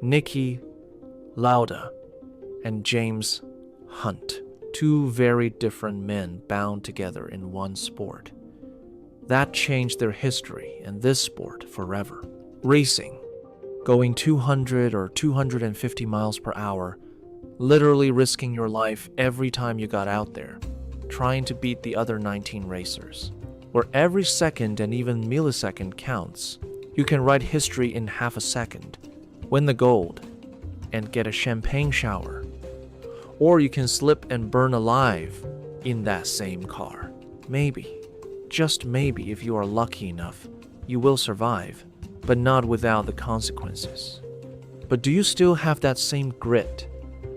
Niki, Lauda, and James Hunt. Two very different men bound together in one sport. That changed their history and this sport forever. Racing. Going 200 or 250 miles per hour, literally risking your life every time you got out there, trying to beat the other 19 racers. Where every second and even millisecond counts. You can write history in half a second, win the gold, and get a champagne shower. Or you can slip and burn alive in that same car. Maybe, just maybe if you are lucky enough, you will survive, but not without the consequences. But do you still have that same grit,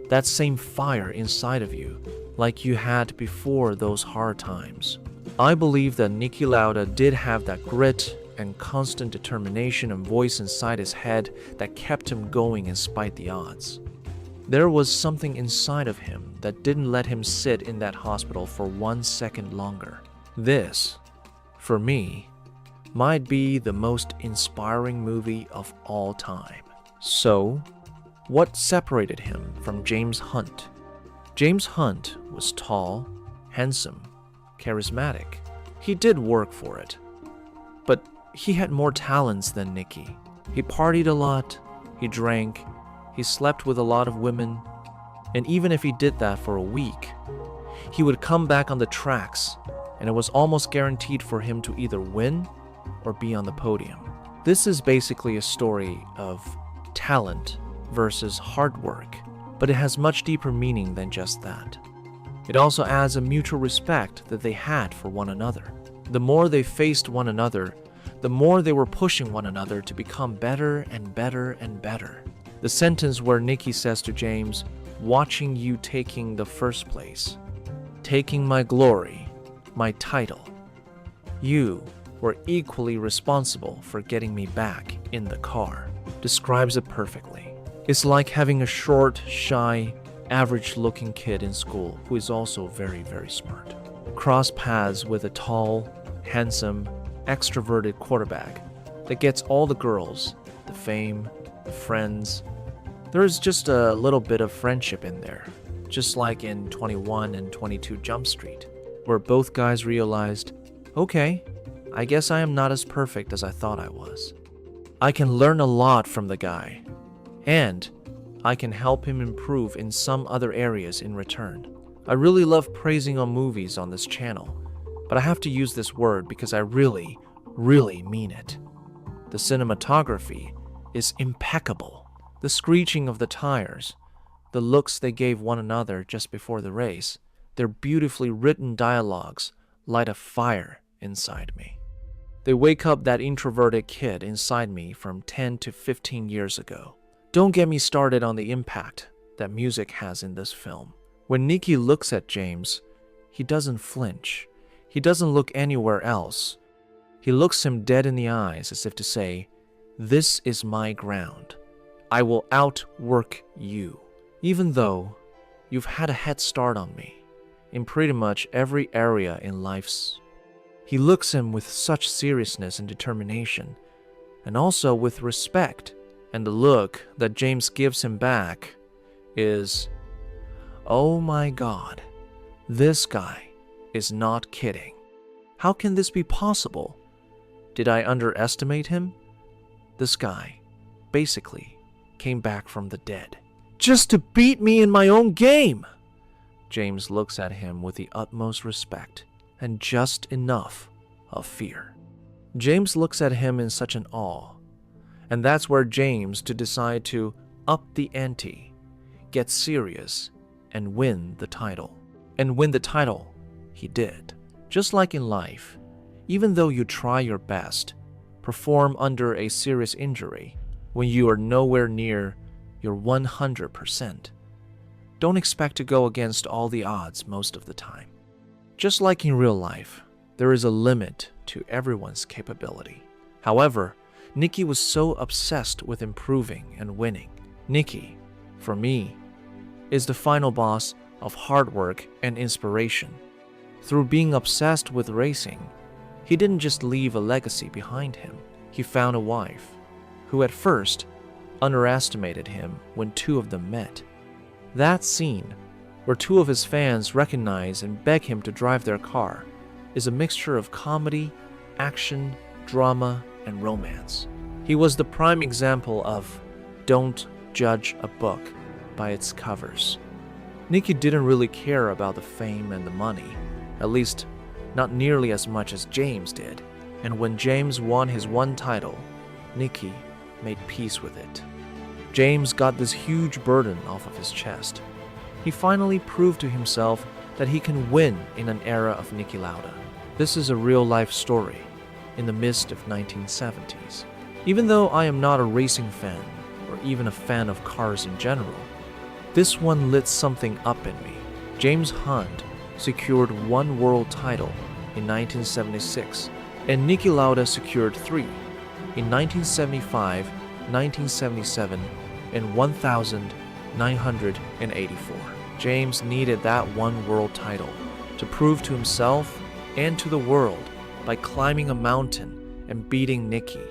that same fire inside of you, like you had before those hard times? I believe that Niki Lauda did have that grit and constant determination and voice inside his head that kept him going in spite the odds. There was something inside of him that didn't let him sit in that hospital for 1 second longer. This, for me, might be the most inspiring movie of all time. So, what separated him from James Hunt? James Hunt was tall, handsome, charismatic. He did work for it. But he had more talents than Niki. He partied a lot, he drank, he slept with a lot of women, and even if he did that for a week, he would come back on the tracks, and it was almost guaranteed for him to either win or be on the podium. This is basically a story of talent versus hard work, but it has much deeper meaning than just that. It also adds a mutual respect that they had for one another. The more they faced one another, the more they were pushing one another to become better and better and better. The sentence where Niki says to James, "Watching you taking the first place, taking my glory, my title. You were equally responsible for getting me back in the car," describes it perfectly. It's like having a short, shy, average-looking kid in school who is also very, very smart. Cross paths with a tall, handsome, extroverted quarterback that gets all the girls, the fame, the friends. There's just a little bit of friendship in there, just like in 21 and 22 Jump Street, where both guys realized, okay, I guess I am not as perfect as I thought I was. I can learn a lot from the guy, and I can help him improve in some other areas in return. I really love praising on movies on this channel, but I have to use this word because I really, really mean it. The cinematography is impeccable. The screeching of the tires, the looks they gave one another just before the race, their beautifully written dialogues light a fire inside me. They wake up that introverted kid inside me from 10 to 15 years ago. Don't get me started on the impact that music has in this film. When Niki looks at James, he doesn't flinch. He doesn't look anywhere else. He looks him dead in the eyes as if to say, "This is my ground. I will outwork you, even though you've had a head start on me in pretty much every area in life's." He looks him with such seriousness and determination, and also with respect, and the look that James gives him back is, "Oh my God, this guy is not kidding. How can this be possible? Did I underestimate him? This guy basically came back from the dead just to beat me in my own game." James looks at him with the utmost respect and just enough of fear. James looks at him in such an awe, and that's where James to decide to up the ante, get serious, and win the title. And win the title he did. Just like in life, even though you try your best, perform under a serious injury, when you are nowhere near your 100%, don't expect to go against all the odds most of the time. Just like in real life, there is a limit to everyone's capability. However, Niki was so obsessed with improving and winning. Niki, for me, is the final boss of hard work and inspiration. Through being obsessed with racing, he didn't just leave a legacy behind him. He found a wife who at first underestimated him when two of them met. That scene, where two of his fans recognize and beg him to drive their car, is a mixture of comedy, action, drama, and romance. He was the prime example of don't judge a book by its covers. Niki didn't really care about the fame and the money, at least not nearly as much as James did. And when James won his one title, Niki made peace with it. James got this huge burden off of his chest. He finally proved to himself that he can win in an era of Niki Lauda. This is a real-life story in the midst of 1970s. Even though I am not a racing fan or even a fan of cars in general, this one lit something up in me. James Hunt secured one world title in 1976, and Niki Lauda secured 3 in 1975, 1977, and 1984. James needed that one world title to prove to himself and to the world by climbing a mountain and beating Niki,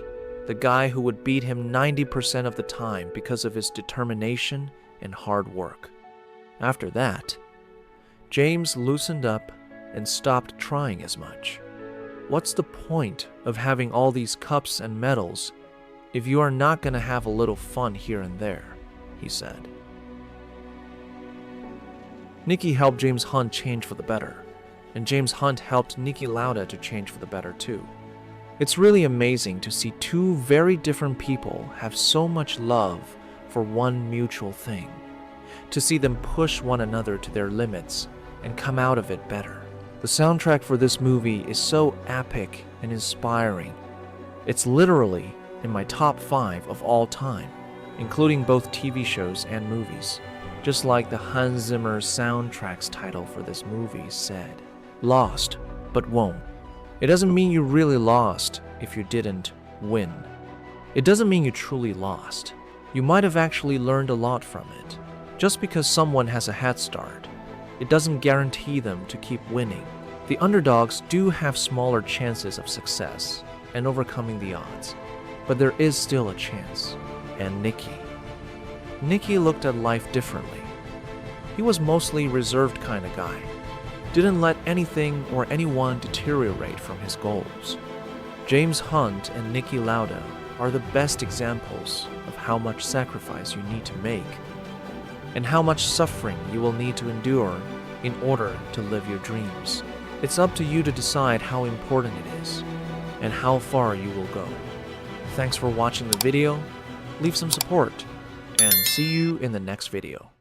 the guy who would beat him 90% of the time because of his determination and hard work. After that, James loosened up and stopped trying as much. What's the point of having all these cups and medals if you are not going to have a little fun here and there, he said. Niki helped James Hunt change for the better, and James Hunt helped Niki Lauda to change for the better too. It's really amazing to see two very different people have so much love for one mutual thing, to see them push one another to their limits and come out of it better. The soundtrack for this movie is so epic and inspiring. It's literally in my top 5 of all time, including both TV shows and movies. Just like the Hans Zimmer soundtrack's title for this movie said, "Lost, but won't." It doesn't mean you really lost if you didn't win. It doesn't mean you truly lost. You might have actually learned a lot from it. Just because someone has a head start, it doesn't guarantee them to keep winning. The underdogs do have smaller chances of success and overcoming the odds, but there is still a chance. And Niki looked at life differently. He was mostly reserved kind of guy, didn't let anything or anyone deteriorate from his goals. James Hunt and Niki Lauda are the best examples of how much sacrifice you need to make and how much suffering you will need to endure in order to live your dreams. It's up to you to decide how important it is and how far you will go. Thanks for watching the video, leave some support, and see you in the next video.